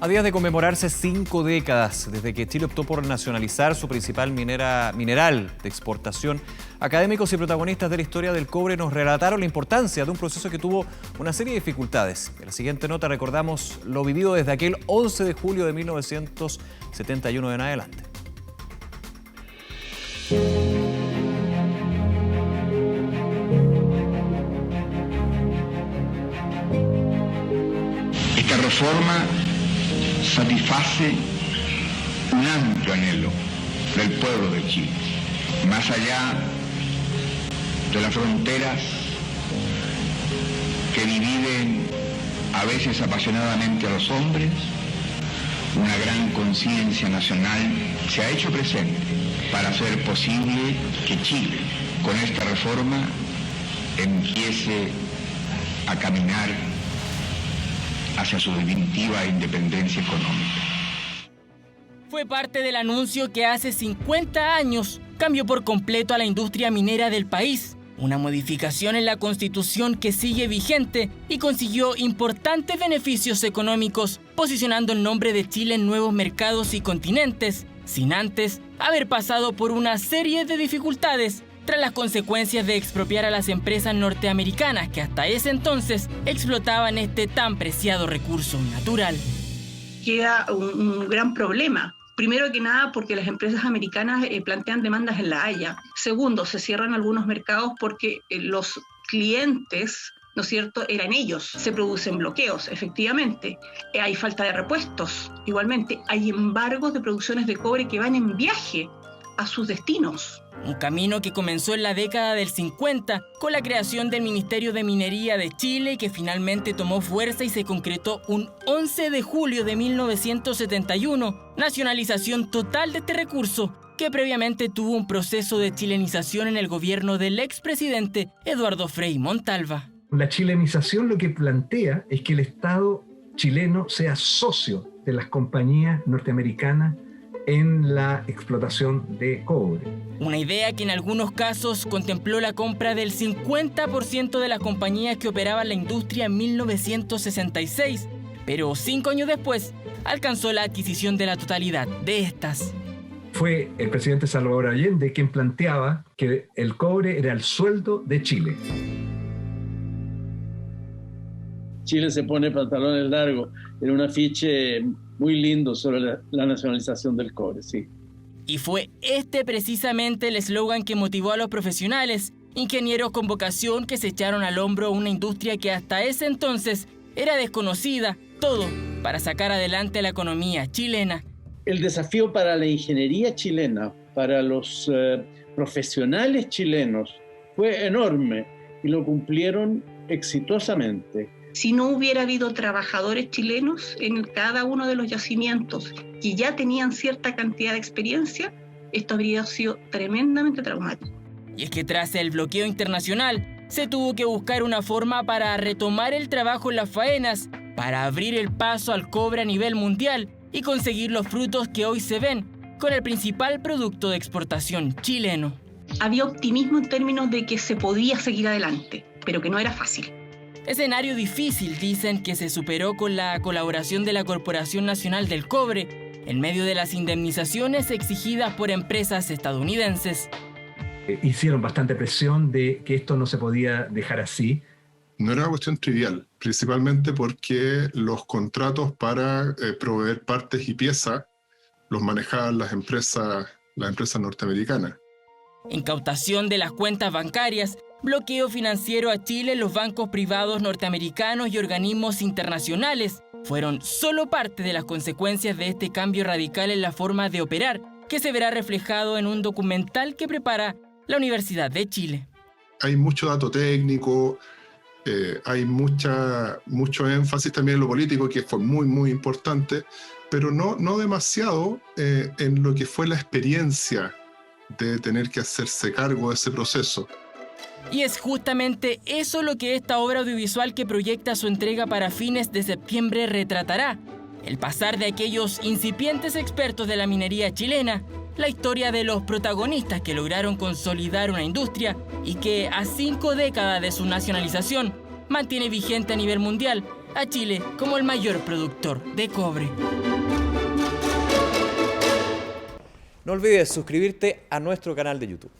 A días de conmemorarse 5 décadas desde que Chile optó por nacionalizar su principal mineral de exportación, académicos y protagonistas de la historia del cobre nos relataron la importancia de un proceso que tuvo una serie de dificultades. En la siguiente nota recordamos lo vivido desde aquel 11 de julio de 1971 en adelante. Esta reforma satisface un amplio anhelo del pueblo de Chile, más allá de las fronteras que dividen a veces apasionadamente a los hombres. Una gran conciencia nacional se ha hecho presente para hacer posible que Chile, con esta reforma, empiece a caminar hacia su definitiva independencia económica. Fue parte del anuncio que hace 50 años cambió por completo a la industria minera del país. Una modificación en la Constitución que sigue vigente y consiguió importantes beneficios económicos, posicionando el nombre de Chile en nuevos mercados y continentes, sin antes haber pasado por una serie de dificultades tras las consecuencias de expropiar a las empresas norteamericanas que hasta ese entonces explotaban este tan preciado recurso natural. Queda un gran problema. Primero que nada porque las empresas americanas plantean demandas en La Haya. Segundo, se cierran algunos mercados porque los clientes, ¿no es cierto?, eran ellos. Se producen bloqueos, efectivamente. Hay falta de repuestos. Igualmente, hay embargos de producciones de cobre que van en viaje a sus destinos. Un camino que comenzó en la década del 50 con la creación del Ministerio de Minería de Chile, que finalmente tomó fuerza y se concretó un 11 de julio de 1971, nacionalización total de este recurso, que previamente tuvo un proceso de chilenización en el gobierno del expresidente Eduardo Frei Montalva. La chilenización lo que plantea es que el Estado chileno sea socio de las compañías norteamericanas en la explotación de cobre. Una idea que en algunos casos contempló la compra del 50% de las compañías que operaban la industria en 1966, pero 5 años después alcanzó la adquisición de la totalidad de estas. Fue el presidente Salvador Allende quien planteaba que el cobre era el sueldo de Chile. Chile se pone pantalones largos en un afiche muy lindo sobre la nacionalización del cobre, sí. Y fue este precisamente el eslogan que motivó a los profesionales, ingenieros con vocación que se echaron al hombro una industria que hasta ese entonces era desconocida, todo para sacar adelante la economía chilena. El desafío para la ingeniería chilena, para los profesionales chilenos, fue enorme y lo cumplieron exitosamente. Si no hubiera habido trabajadores chilenos en cada uno de los yacimientos que ya tenían cierta cantidad de experiencia, esto habría sido tremendamente traumático. Y es que tras el bloqueo internacional, se tuvo que buscar una forma para retomar el trabajo en las faenas, para abrir el paso al cobre a nivel mundial y conseguir los frutos que hoy se ven con el principal producto de exportación chileno. Había optimismo en términos de que se podía seguir adelante, pero que no era fácil. Escenario difícil, dicen, que se superó con la colaboración de la Corporación Nacional del Cobre, en medio de las indemnizaciones exigidas por empresas estadounidenses. Hicieron bastante presión de que esto no se podía dejar así. No era una cuestión trivial, principalmente porque los contratos para proveer partes y piezas los manejaban las empresas norteamericanas. Incautación de las cuentas bancarias, bloqueo financiero a Chile en los bancos privados norteamericanos y organismos internacionales fueron solo parte de las consecuencias de este cambio radical en la forma de operar, que se verá reflejado en un documental que prepara la Universidad de Chile. Hay mucho dato técnico, hay mucho énfasis también en lo político, que fue muy, muy importante, pero no demasiado en lo que fue la experiencia de tener que hacerse cargo de ese proceso. Y es justamente eso lo que esta obra audiovisual que proyecta su entrega para fines de septiembre retratará. El pasar de aquellos incipientes expertos de la minería chilena, la historia de los protagonistas que lograron consolidar una industria y que a 5 décadas de su nacionalización mantiene vigente a nivel mundial a Chile como el mayor productor de cobre. No olvides suscribirte a nuestro canal de YouTube.